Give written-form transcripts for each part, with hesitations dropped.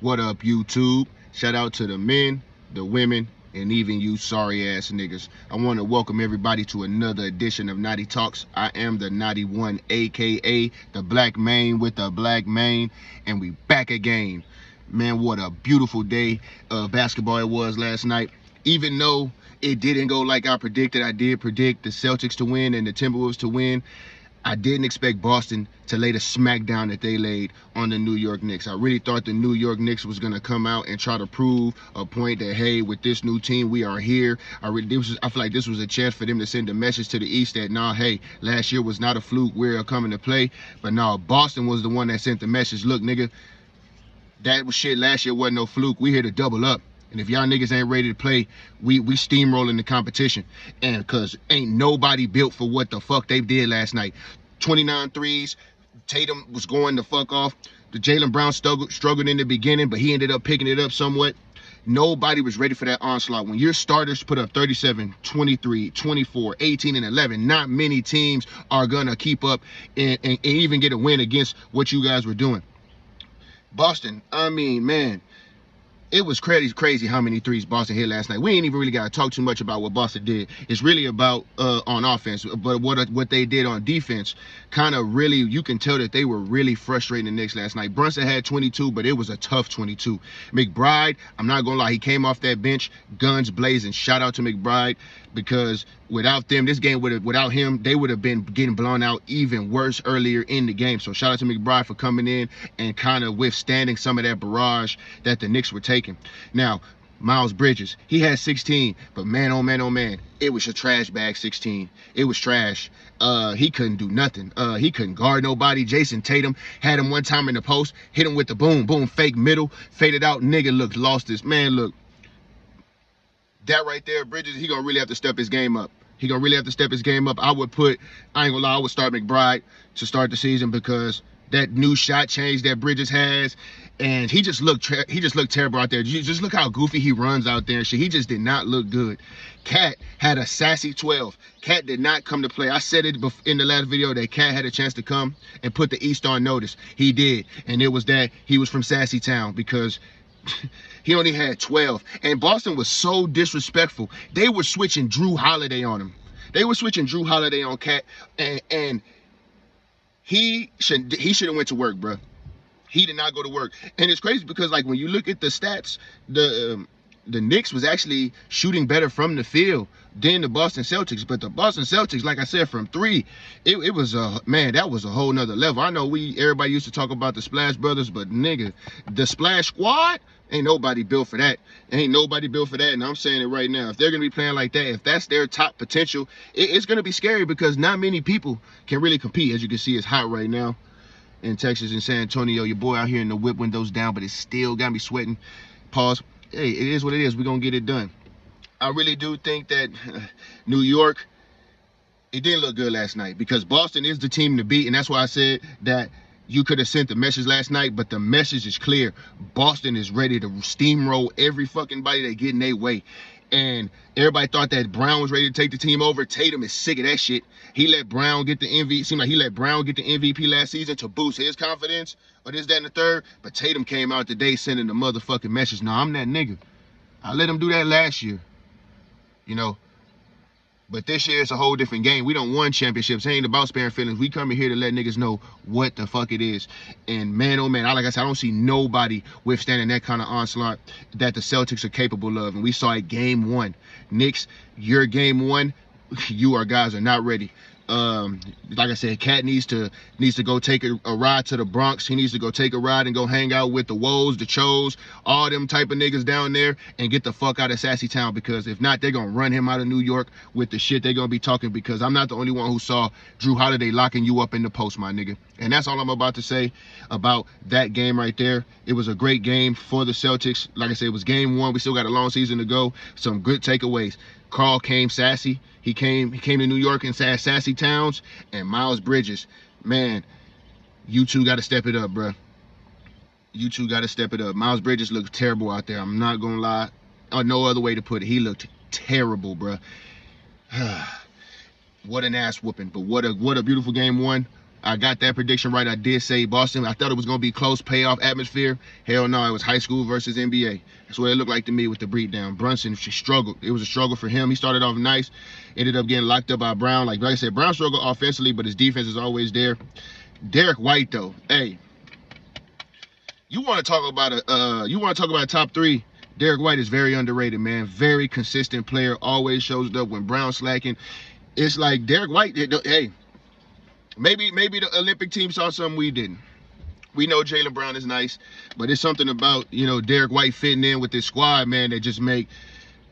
What up, YouTube? Shout out to the men, the women, and even you sorry ass niggas. I want to welcome everybody to another edition of Naughty Talks. I am the Naughty One, aka the black man with the black mane, and we back again. Man, what a beautiful day of basketball it was last night. Even though it didn't go like I predicted, I did predict the Celtics to win and the Timberwolves to win. I didn't expect Boston to lay the smackdown that they laid on the New York Knicks. I really thought the New York Knicks was going to come out and try to prove a point that, hey, with this new team, we are here. I feel like this was a chance for them to send a message to the East that, nah, hey, last year was not a fluke. We're coming to play. But no, Boston was the one that sent the message. Look, nigga, that was shit last year wasn't no fluke. We here to double up. And if y'all niggas ain't ready to play, we steamrolling the competition. And because ain't nobody built for what the fuck they did last night. 29 threes. Tatum was going the fuck off. The Jaylen Brown struggled in the beginning, but he ended up picking it up somewhat. Nobody was ready for that onslaught. When your starters put up 37, 23, 24, 18, and 11, not many teams are going to keep up and even get a win against what you guys were doing. Boston, I mean, man, it was crazy how many threes Boston hit last night. We ain't even really got to talk too much about what Boston did. It's really about on offense, but what they did on defense, kind of really, you can tell that they were really frustrating the Knicks last night. Brunson had 22, but it was a tough 22. McBride, I'm not gonna lie, he came off that bench, guns blazing. Shout out to McBride, because without them, this game without him, they would have been getting blown out even worse earlier in the game. So shout out to McBride for coming in and kind of withstanding some of that barrage that the Knicks were taking. Now, Miles Bridges, he had 16, but man, oh man, oh man, it was a trash bag 16. It was trash. He couldn't do nothing. He couldn't guard nobody. Jason Tatum had him one time in the post, hit him with the boom, boom, fake middle, faded out. Nigga looked lost this. Man, look, that right there, Bridges, he gonna really have to step his game up. He gonna really have to step his game up. I ain't gonna lie, I would start McBride to start the season, because that new shot change that Bridges has, and he just looked terrible out there. Just look how goofy he runs out there and shit. He just did not look good. Cat had a sassy 12. Cat did not come to play. I said it in the last video that Cat had a chance to come and put the East on notice. He did, and it was that he was from Sassy Town, because he only had 12. And Boston was so disrespectful. They were switching Drew Holiday on him. They were switching Drew Holiday on Cat, and he should have went to work, bro. He did not go to work. And it's crazy because, like, when you look at the stats, the Knicks was actually shooting better from the field than the Boston Celtics. But the Boston Celtics, like I said, from three, it was man, that was a whole nother level. I know everybody used to talk about the Splash Brothers, but nigga, the Splash Squad, ain't nobody built for that. Ain't nobody built for that. And I'm saying it right now. If they're going to be playing like that, if that's their top potential, it's going to be scary, because not many people can really compete. As you can see, it's hot right now in Texas and San Antonio. Your boy out here in the whip windows down, but it still got me sweating. Pause. Hey, it is what it is. We're going to get it done. I really do think that New York, it didn't look good last night, because Boston is the team to beat. And that's why I said that you could have sent the message last night, but the message is clear. Boston is ready to steamroll every fucking body they get in their way. And everybody thought that Brown was ready to take the team over. Tatum is sick of that shit. He let Brown get the MVP. Seemed like he let Brown get the MVP last season to boost his confidence, or this, that, and the third. But Tatum came out today sending the motherfucking message. Nah, I'm that nigga. I let him do that last year, you know. But this year it's a whole different game. We don't won championships. It ain't about sparing feelings. We come in here to let niggas know what the fuck it is. And man, oh man, like I said, I don't see nobody withstanding that kind of onslaught that the Celtics are capable of. And we saw it game one. Knicks, your game one, you guys are not ready. Like I said, Cat needs to go take a ride to the Bronx. He needs to go take a ride and go hang out with the Woes, the Chos, all them type of niggas down there, and get the fuck out of Sassy Town, because if not, they're gonna run him out of New York with the shit they're gonna be talking, because I'm not the only one who saw Drew Holiday locking you up in the post, my nigga. And that's all I'm about to say about that game right there. It was a great game for the Celtics. Like I said, it was game one. We still got a long season to go. Some good takeaways. Carl came sassy. He came to New York and said Sassy Towns. And Miles Bridges, man, you two got to step it up, bro. You two got to step it up. Miles Bridges looked terrible out there. I'm not gonna lie. No other way to put it. He looked terrible, bro. What an ass whooping. But what a beautiful game one I got that prediction right. I did say Boston. I thought it was going to be close payoff atmosphere. Hell no, it was high school versus NBA. That's what it looked like to me with the breakdown. Brunson struggled. It was a struggle for him. He started off nice, ended up getting locked up by Brown. Like I said, Brown struggled offensively, but his defense is always there. Derek White, though, hey, you want to talk about a top three? Derek White is very underrated, man. Very consistent player. Always shows up when Brown's slacking. It's like Derek White. Hey, maybe the Olympic team saw something we didn't. We know Jaylen Brown is nice, but it's something about, Derek White fitting in with this squad, man, that just make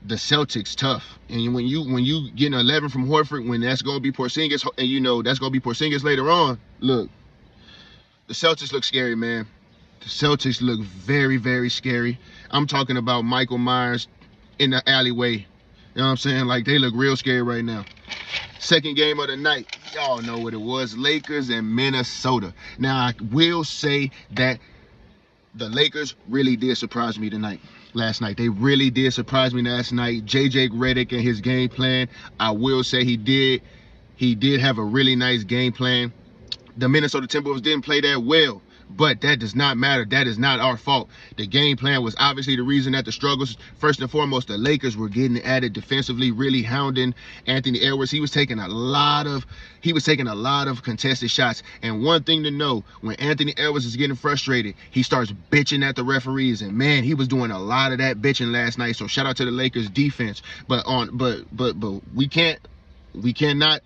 the Celtics tough. And when you get an 11 from Horford, when that's gonna be Porzingis, and that's gonna be Porzingis later on. Look, the Celtics look scary, man. The Celtics look very, very scary. I'm talking about Michael Myers in the alleyway. You know what I'm saying? Like, they look real scary right now. Second game of the night. Y'all know what it was. Lakers and Minnesota. Now, I will say that the Lakers really did surprise me last night. They really did surprise me last night. JJ Redick and his game plan. I will say he did have a really nice game plan. The Minnesota Timberwolves didn't play that well, but that does not matter. That is not our fault. The game plan was obviously the reason that the struggles. First and foremost, the Lakers were getting at it defensively, really hounding Anthony Edwards. He was taking a lot of contested shots. And one thing to know, when Anthony Edwards is getting frustrated, he starts bitching at the referees. And man, he was doing a lot of that bitching last night. So shout out to the Lakers defense. But we cannot.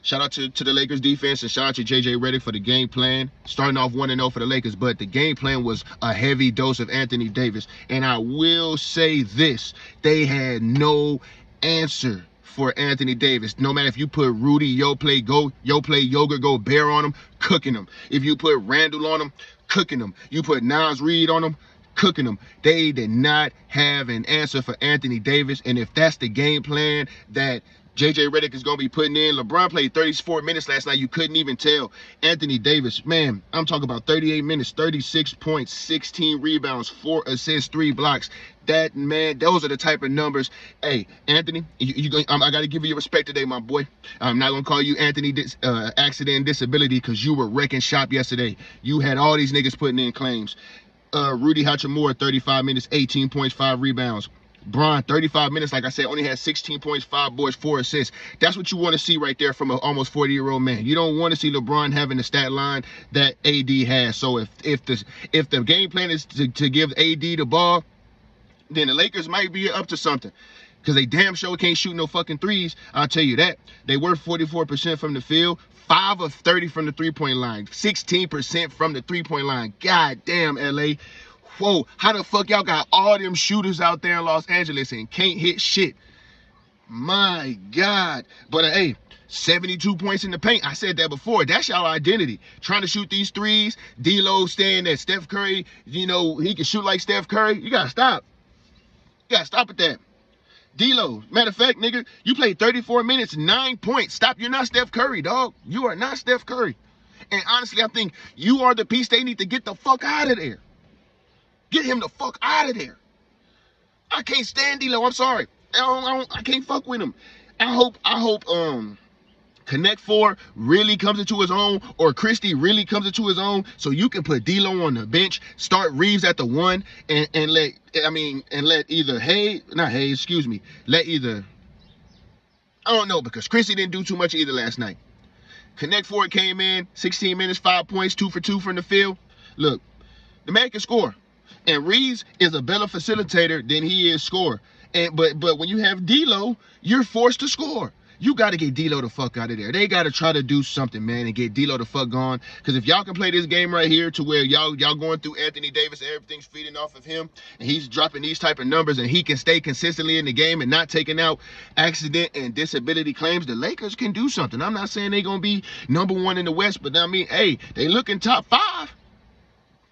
Shout out to the Lakers defense and shout out to JJ Redick for the game plan. Starting off 1-0 for the Lakers, but the game plan was a heavy dose of Anthony Davis. And I will say this, they had no answer for Anthony Davis. No matter if you put Rudy, Yo play Yoga, go Bear on him, cooking him. If you put Randall on him, cooking him. You put Nas Reed on him, cooking them. They did not have an answer for Anthony Davis. And if that's the game plan that JJ Redick is going to be putting in. LeBron played 34 minutes last night. You couldn't even tell. Anthony Davis, man, I'm talking about 38 minutes, 36 points, 16 rebounds, 4 assists, 3 blocks. That, man, those are the type of numbers. Hey, Anthony, I got to give you your respect today, my boy. I'm not going to call you Anthony Accident and Disability because you were wrecking shop yesterday. You had all these niggas putting in claims. Rudy Hachimura, 35 minutes, 18 points, 5 rebounds. Bron, 35 minutes, like I said, only had 16 points, 5 boards, 4 assists. That's what you want to see right there from an almost 40-year-old man. You don't want to see LeBron having the stat line that AD has. So if the game plan is to give AD the ball, then the Lakers might be up to something. Because they damn sure can't shoot no fucking threes. I'll tell you that. They were 44% from the field, 5 of 30 from the three-point line, 16% from the three-point line. God damn, LA. Whoa, how the fuck y'all got all them shooters out there in Los Angeles and can't hit shit? My God. But hey, 72 points in the paint. I said that before. That's y'all identity. Trying to shoot these threes. D-Lo saying that Steph Curry, he can shoot like Steph Curry. You gotta stop. You gotta stop at that. D-Lo, matter of fact, nigga, you played 34 minutes, 9 points. Stop. You're not Steph Curry, dog. You are not Steph Curry. And honestly, I think you are the piece they need to get the fuck out of there. Get him the fuck out of there. I can't stand D-Lo. I'm sorry. I can't fuck with him. I hope Connect 4 really comes into his own, or Christie really comes into his own, so you can put D-Lo on the bench, start Reeves at the 1, and let either I don't know, because Christie didn't do too much either last night. Connect 4 came in, 16 minutes, 5 points, 2 for 2 from the field. Look, the man can score. And Reeves is a better facilitator than he is scorer. But when you have D-Lo, you're forced to score. You got to get D-Lo the fuck out of there. They got to try to do something, man, and get D-Lo the fuck gone. Because if y'all can play this game right here to where y'all going through Anthony Davis, everything's feeding off of him, and he's dropping these type of numbers, and he can stay consistently in the game and not taking out accident and disability claims, the Lakers can do something. I'm not saying they're going to be #1 in the West, but I mean, hey, they looking top 5.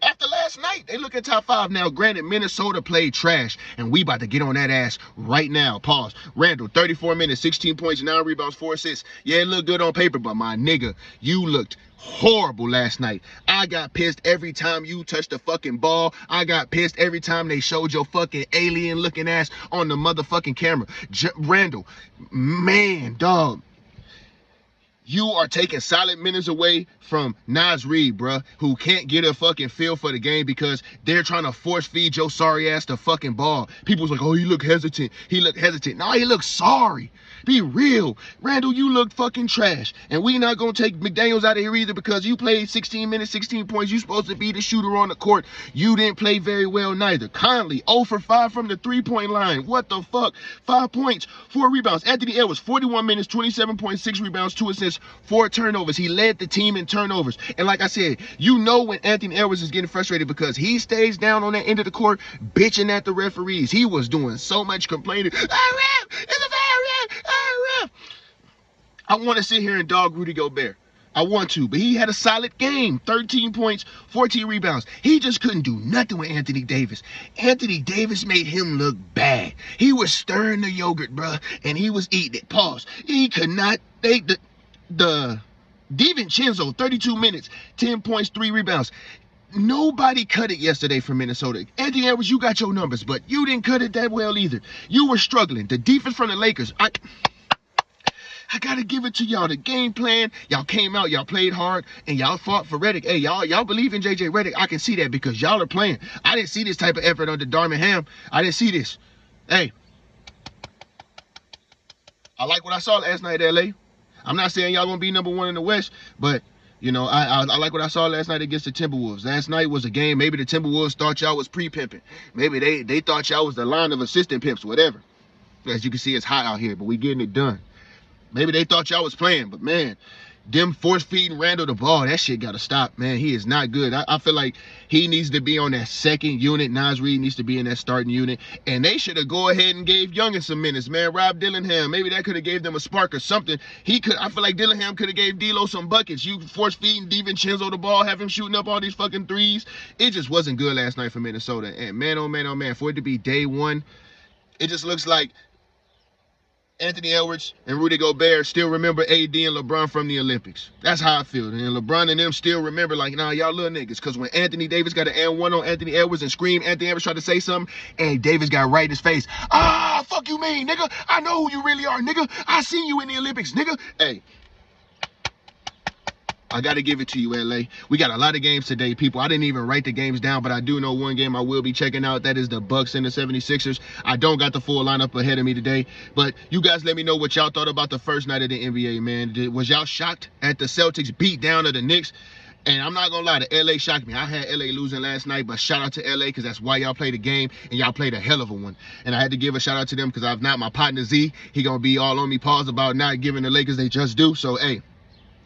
After last night, they look at top 5. Now, granted, Minnesota played trash, and we about to get on that ass right now. Pause. Randall, 34 minutes, 16 points, 9 rebounds, 4 assists. Yeah, it looked good on paper, but my nigga, you looked horrible last night. I got pissed every time you touched the fucking ball. I got pissed every time they showed your fucking alien-looking ass on the motherfucking camera. Randall, man, dog. You are taking solid minutes away from Naz Reid, bruh, who can't get a fucking feel for the game because they're trying to force feed your sorry ass the fucking ball. People's like, oh, he looked hesitant. He looked hesitant. No, he looked sorry. Be real. Randall, you looked fucking trash. And we not going to take McDaniels out of here either because you played 16 minutes, 16 points. You supposed to be the shooter on the court. You didn't play very well neither. Conley, 0 for 5 from the three-point line. What the fuck? 5 points, 4 rebounds. Anthony Edwards, 41 minutes, 27.6 rebounds, 2 assists, 4 turnovers. He led the team in turnovers. And like I said, you know when Anthony Edwards is getting frustrated because he stays down on that end of the court bitching at the referees. He was doing so much complaining. It's a foul, ref! I want to sit here and dog Rudy Gobert. I want to, but he had a solid game. 13 points, 14 rebounds. He just couldn't do nothing with Anthony Davis. Anthony Davis made him look bad. He was stirring the yogurt, bruh, and he was eating it. Pause. He could not take the DiVincenzo, 32 minutes, 10 points, 3 rebounds. Nobody cut it yesterday for Minnesota. Anthony Edwards, you got your numbers, but you didn't cut it that well either. You were struggling. The defense from the Lakers, I gotta give it to y'all. The game plan, y'all came out, y'all played hard, and y'all fought for Redick. Hey, y'all believe in JJ Redick. I can see that because y'all are playing. I didn't see this type of effort under Darvin Ham. I didn't see this. Hey, I like what I saw last night at LA. I'm not saying y'all gonna be #1 in the West, but you know, I like what I saw last night against the Timberwolves. Last night was a game. Maybe the Timberwolves thought y'all was pre-pimping. Maybe they thought y'all was the line of assistant pimps, whatever. As you can see, it's hot out here, but we getting it done. Maybe they thought y'all was playing, but man, them force feeding Randall the ball, that shit gotta stop, man. He is not good. I feel like he needs to be on that second unit. Naz Reid needs to be in that starting unit. And they should have go ahead and gave Youngin some minutes, man. Rob Dillingham, maybe that could have gave them a spark or something. I feel like Dillingham could have gave D'Lo some buckets. You force feeding DiVincenzo the ball, have him shooting up all these fucking threes. It just wasn't good last night for Minnesota. And man, oh man, oh man, for it to be day one, it just looks like Anthony Edwards and Rudy Gobert still remember AD and LeBron from the Olympics. That's how I feel. And LeBron and them still remember, like, nah, y'all little niggas. Because when Anthony Davis got an and-1 on Anthony Edwards and screamed, Anthony Edwards tried to say something, and Davis got right in his face. Ah, fuck you mean, nigga? I know who you really are, nigga. I seen you in the Olympics, nigga. Hey, I got to give it to you, LA. We got a lot of games today, people. I didn't even write the games down, but I do know one game I will be checking out. That is the Bucks and the 76ers. I don't got the full lineup ahead of me today, but you guys let me know what y'all thought about the first night of the NBA, man. Was y'all shocked at the Celtics beat down of the Knicks? And I'm not gonna lie, the LA shocked me. I had LA losing last night, but shout out to LA because that's why y'all played the game, and y'all played a hell of a one. And I had to give a shout out to them because I've not my partner Z. He gonna be all on me pause about not giving the Lakers they just do. So, hey,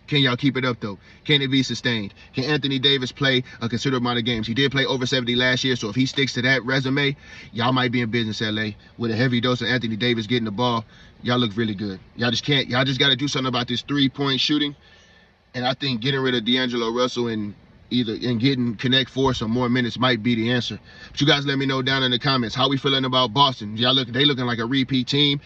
can y'all keep it up, though? Can it be sustained? Can Anthony Davis play a considerable amount of games? He did play over 70 last year, so if he sticks to that resume, y'all might be in business, LA. With a heavy dose of Anthony Davis getting the ball, y'all look really good. Y'all just got to do something about this three-point shooting. And I think getting rid of D'Angelo Russell and getting Connect Four some more minutes might be the answer. But you guys let me know down in the comments how we feeling about Boston. They looking like a repeat team.